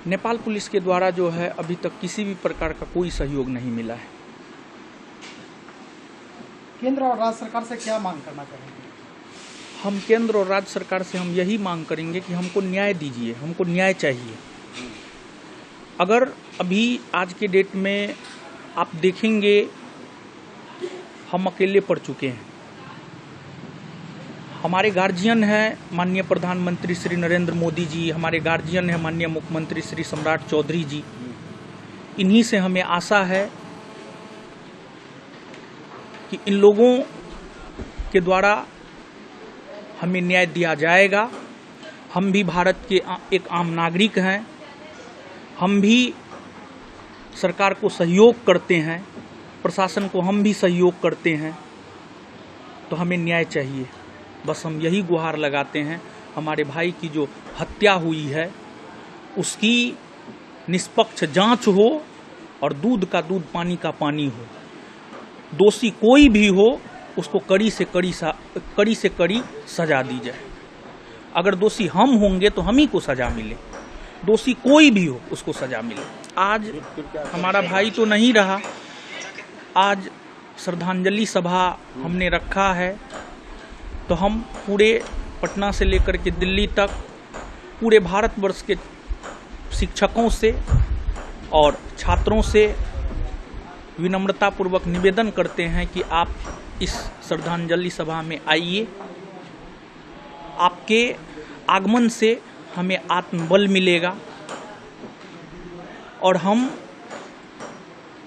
Nepal police के द्वारा जो है अभी तक किसी भी प्रकार का कोई सहयोग नहीं मिला है। केंद्र और राज्य सरकार से क्या मांग करना चाहेंगे? हम केंद्र और राज्य सरकार से हम यही मांग करेंगे कि हमको न्याय दीजिए, हमको न्याय चाहिए। अगर अभी आज के डेट में आप देखेंगे हम अकेले पड़ चुके हैं। हमारे गार्जियन हैं माननीय प्रधानमंत्री श्री नरेंद्र मोदी जी, हमारे गार्जियन हैं माननीय मुख्यमंत्री श्री सम्राट चौधरी जी। इन्हीं से हमें आशा है कि इन लोगों के द्वारा हमें न्याय दिया जाएगा। हम भी भारत के एक आम नागरिक हैं, हम भी सरकार को सहयोग करते हैं, प्रशासन को हम भी सहयोग करते हैं, तो हमें न्याय चाहिए। बस हम यही गुहार लगाते हैं। हमारे भाई की जो हत्या हुई है उसकी निष्पक्ष जांच हो और दूध का दूध पानी का पानी हो। दोषी कोई भी हो उसको कड़ी से कड़ी सजा दी जाए। अगर दोषी हम होंगे तो हम ही को सजा मिले, दोषी कोई भी हो उसको सजा मिले। आज हमारा भाई तो नहीं रहा, आज श्रद्धांजलि सभा हमने रखा है, तो हम पूरे पटना से लेकर के दिल्ली तक पूरे भारतवर्ष के शिक्षकों से और छात्रों से विनम्रतापूर्वक निवेदन करते हैं कि आप इस श्रद्धांजलि सभा में आइए। आपके आगमन से हमें आत्मबल मिलेगा और हम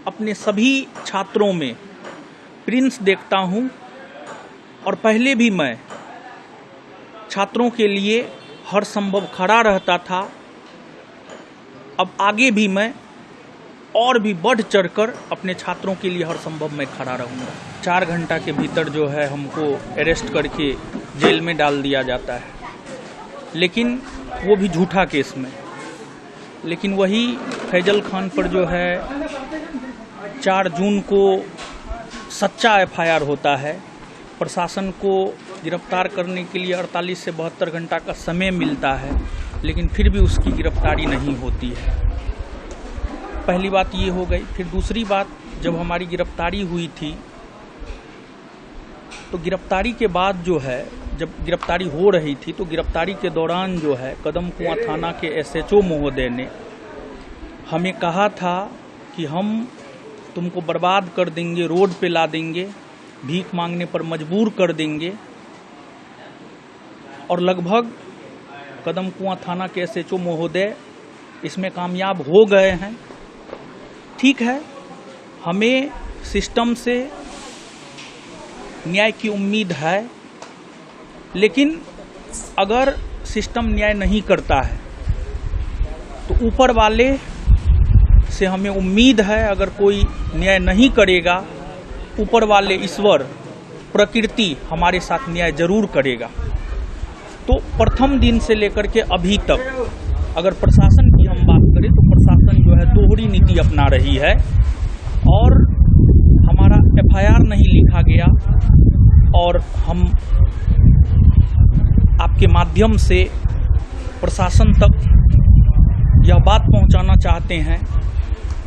अपने सभी छात्रों में प्रिंस देखता हूं, और पहले भी मैं छात्रों के लिए हर संभव खड़ा रहता था। अब आगे भी मैं और भी बढ़ चढ़कर अपने छात्रों के लिए हर संभव मैं खड़ा रहूँगा। 4 घंटा के भीतर जो है हमको अरेस्ट करके जेल में डाल दिया जाता है, लेकिन वो भी झूठा केस में। लेकिन वही फैजल खान पर जो है 4 जून को सच्चा FIR होता है। प्रशासन को गिरफ्तार करने के लिए 48 से 72 घंटा का समय मिलता है, लेकिन फिर भी उसकी गिरफ्तारी नहीं होती है। पहली बात ये हो गई। फिर दूसरी बात, जब हमारी गिरफ्तारी हुई थी तो गिरफ्तारी के बाद जो है, जब गिरफ्तारी हो रही थी तो गिरफ्तारी के दौरान जो है कदम कुआं थाना के SHO महोदय ने हमें कहा था कि हम तुमको बर्बाद कर देंगे, रोड पे ला देंगे, भीख मांगने पर मजबूर कर देंगे। और लगभग कदम कुआं थाना के SHO महोदय इसमें कामयाब हो गए हैं। ठीक है, हमें सिस्टम से न्याय की उम्मीद है, लेकिन अगर सिस्टम न्याय नहीं करता है तो ऊपर वाले से हमें उम्मीद है, अगर कोई न्याय नहीं करेगा, ऊपर वाले ईश्वर प्रकृति हमारे साथ न्याय जरूर करेगा। तो प्रथम दिन से लेकर के अभी तक अगर प्रशासन की हम बात करें तो प्रशासन जो है दोहरी नीति अपना रही है, और हमारा FIR नहीं लिखा गया। और हम आपके माध्यम से प्रशासन तक यह बात पहुंचाना चाहते हैं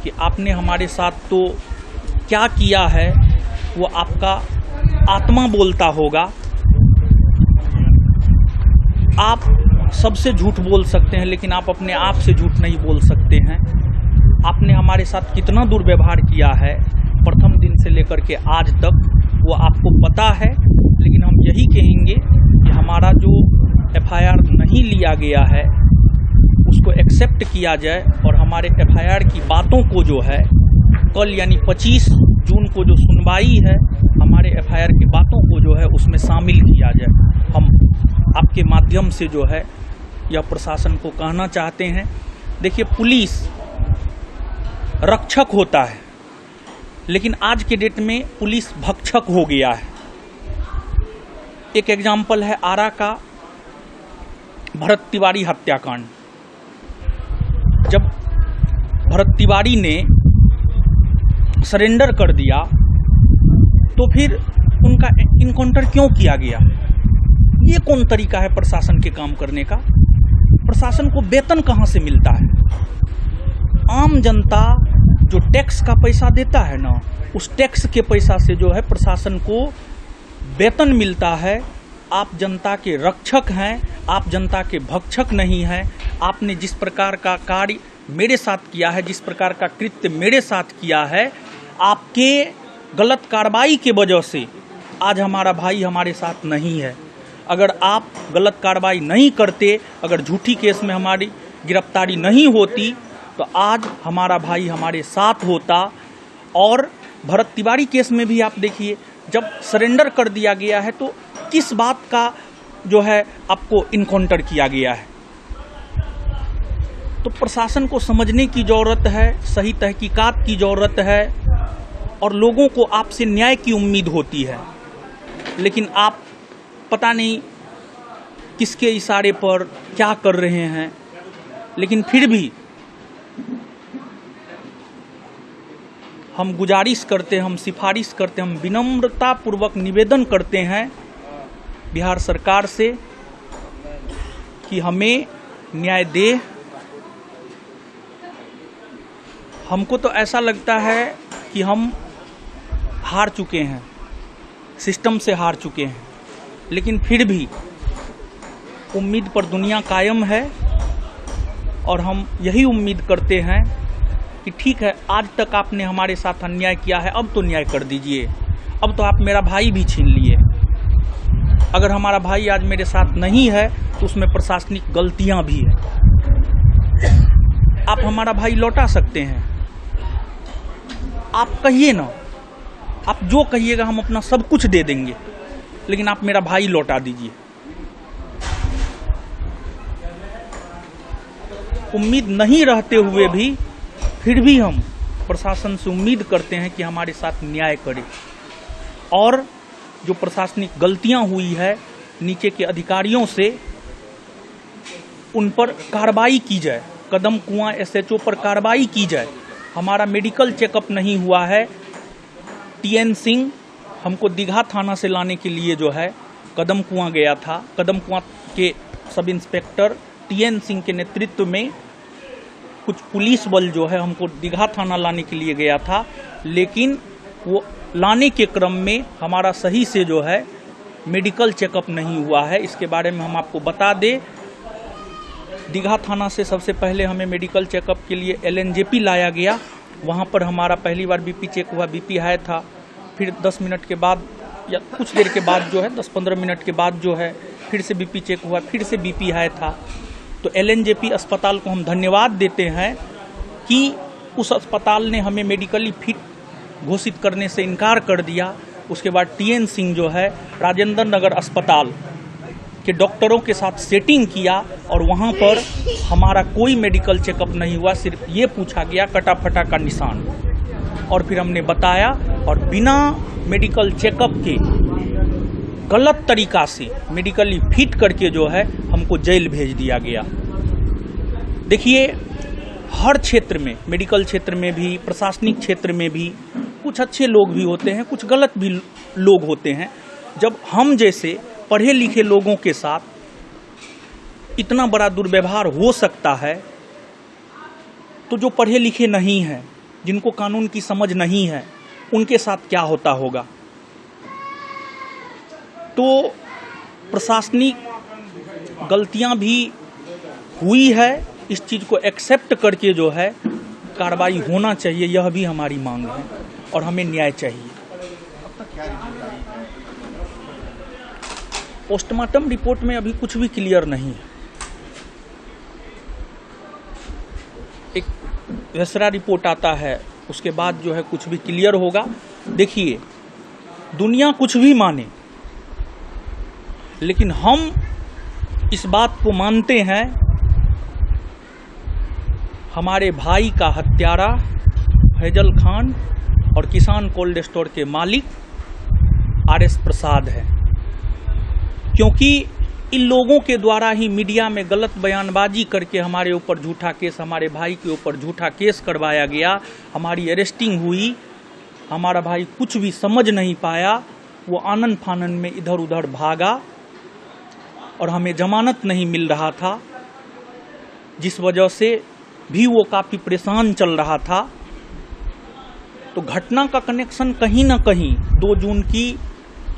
कि आपने हमारे साथ तो क्या किया है वो आपका आत्मा बोलता होगा। आप सबसे झूठ बोल सकते हैं, लेकिन आप अपने आप से झूठ नहीं बोल सकते हैं। आपने हमारे साथ कितना दुर्व्यवहार किया है प्रथम दिन से लेकर के आज तक, वो आपको पता है। लेकिन हम यही कहेंगे कि हमारा जो FIR नहीं लिया गया है उसको एक्सेप्ट किया जाए, और हमारे FIR की बातों को जो है कल यानी 25 जून को जो सुनवाई है, हमारे FIR की बातों को जो है उसमें शामिल किया जाए। हम आपके माध्यम से जो है यह प्रशासन को कहना चाहते हैं। देखिए, पुलिस रक्षक होता है, लेकिन आज के डेट में पुलिस भक्षक हो गया है। एक एग्जाम्पल है आरा का भरत तिवारी हत्याकांड। जब भरत तिवारी ने सरेंडर कर दिया तो फिर उनका इनकाउंटर क्यों किया गया? ये कौन तरीका है प्रशासन के काम करने का? प्रशासन को वेतन कहां से मिलता है? आम जनता जो टैक्स का पैसा देता है ना, उस टैक्स के पैसा से जो है प्रशासन को वेतन मिलता है। आप जनता के रक्षक हैं, आप जनता के भक्षक नहीं हैं। आपने जिस प्रकार का कार्य मेरे साथ किया है, जिस प्रकार का कृत्य मेरे साथ किया है, आपके गलत कार्रवाई के वजह से आज हमारा भाई हमारे साथ नहीं है। अगर आप गलत कार्रवाई नहीं करते, अगर झूठी केस में हमारी गिरफ्तारी नहीं होती, तो आज हमारा भाई हमारे साथ होता। और भरत तिवारी केस में भी आप देखिए, जब सरेंडर कर दिया गया है तो किस बात का जो है आपको इनकाउंटर किया गया है। तो प्रशासन को समझने की ज़रूरत है, सही तहकीकात की ज़रूरत है, और लोगों को आपसे न्याय की उम्मीद होती है। लेकिन आप पता नहीं किसके इशारे पर क्या कर रहे हैं, लेकिन फिर भी हम गुजारिश करते हैं, हम सिफारिश करते हैं, हम विनम्रतापूर्वक निवेदन करते हैं बिहार सरकार से कि हमें न्याय दे। हमको तो ऐसा लगता है कि हम हार चुके हैं, सिस्टम से हार चुके हैं, लेकिन फिर भी उम्मीद पर दुनिया कायम है। और हम यही उम्मीद करते हैं कि ठीक है, आज तक आपने हमारे साथ अन्याय किया है, अब तो न्याय कर दीजिए। अब तो आप मेरा भाई भी छीन लिए। अगर हमारा भाई आज मेरे साथ नहीं है तो उसमें प्रशासनिक गलतियां भी हैं। आप हमारा भाई लौटा सकते हैं, आप कहिए ना, आप जो कहिएगा हम अपना सब कुछ दे देंगे, लेकिन आप मेरा भाई लौटा दीजिए। उम्मीद नहीं रहते हुए भी फिर भी हम प्रशासन से उम्मीद करते हैं कि हमारे साथ न्याय करे, और जो प्रशासनिक गलतियां हुई है नीचे के अधिकारियों से, उन पर कार्रवाई की जाए। कदम कुआं SHO पर कार्रवाई की जाए। हमारा मेडिकल चेकअप नहीं हुआ है। TN सिंह हमको दीघा थाना से लाने के लिए जो है कदम कुआं गया था। कदम कुआं के सब इंस्पेक्टर TN सिंह के नेतृत्व में कुछ पुलिस बल जो है हमको दीघा थाना लाने के लिए गया था, लेकिन वो लाने के क्रम में हमारा सही से जो है मेडिकल चेकअप नहीं हुआ है। इसके बारे में हम आपको बता दें, दीघा थाना से सबसे पहले हमें मेडिकल चेकअप के लिए LNJP लाया गया। वहाँ पर हमारा पहली बार BP चेक हुआ, BP हाई था। फिर 10 मिनट के बाद या कुछ देर के बाद जो है 10-15 मिनट के बाद जो है फिर से BP चेक हुआ, फिर से BP हाई था। तो LNJP अस्पताल को हम धन्यवाद देते हैं कि उस अस्पताल ने हमें मेडिकली फिट घोषित करने से इनकार कर दिया। उसके बाद TN सिंह जो है राजेंद्र नगर अस्पताल के डॉक्टरों के साथ सेटिंग किया, और वहाँ पर हमारा कोई मेडिकल चेकअप नहीं हुआ। सिर्फ ये पूछा गया कटा-फटा का निशान, और फिर हमने बताया, और बिना मेडिकल चेकअप के गलत तरीका से मेडिकली फिट करके जो है हमको जेल भेज दिया गया। देखिए, हर क्षेत्र में, मेडिकल क्षेत्र में भी, प्रशासनिक क्षेत्र में भी कुछ अच्छे लोग भी होते हैं, कुछ गलत भी लोग होते हैं। जब हम जैसे पढ़े लिखे लोगों के साथ इतना बड़ा दुर्व्यवहार हो सकता है, तो जो पढ़े लिखे नहीं हैं, जिनको कानून की समझ नहीं है, उनके साथ क्या होता होगा। तो प्रशासनिक गलतियां भी हुई है, इस चीज को एक्सेप्ट करके जो है कार्रवाई होना चाहिए, यह भी हमारी मांग है, और हमें न्याय चाहिए। पोस्टमार्टम रिपोर्ट में अभी कुछ भी क्लियर नहीं है। एक वेसरा रिपोर्ट आता है, उसके बाद जो है कुछ भी क्लियर होगा। देखिए, दुनिया कुछ भी माने, लेकिन हम इस बात को मानते हैं, हमारे भाई का हत्यारा फैजल खान और किसान कोल्ड स्टोर के मालिक RS प्रसाद है, क्योंकि इन लोगों के द्वारा ही मीडिया में गलत बयानबाजी करके हमारे ऊपर झूठा केस, हमारे भाई के ऊपर झूठा केस करवाया गया, हमारी अरेस्टिंग हुई। हमारा भाई कुछ भी समझ नहीं पाया, वो आनन फानन में इधर उधर भागा, और हमें जमानत नहीं मिल रहा था, जिस वजह से भी वो काफ़ी परेशान चल रहा था। तो घटना का कनेक्शन कहीं ना कहीं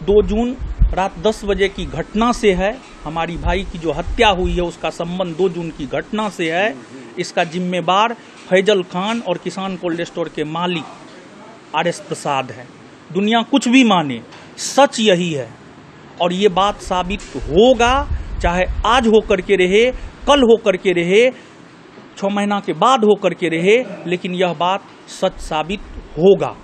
2 जून रात 10 बजे की घटना से है। हमारी भाई की जो हत्या हुई है उसका संबंध 2 जून की घटना से है। इसका जिम्मेवार फैजल खान और किसान कोल्ड स्टोर के मालिक RS प्रसाद है। दुनिया कुछ भी माने, सच यही है और ये बात साबित होगा, चाहे आज होकर के रहे, कल होकर के रहे, 6 महीना के बाद होकर के रहे, लेकिन यह बात सच साबित होगा।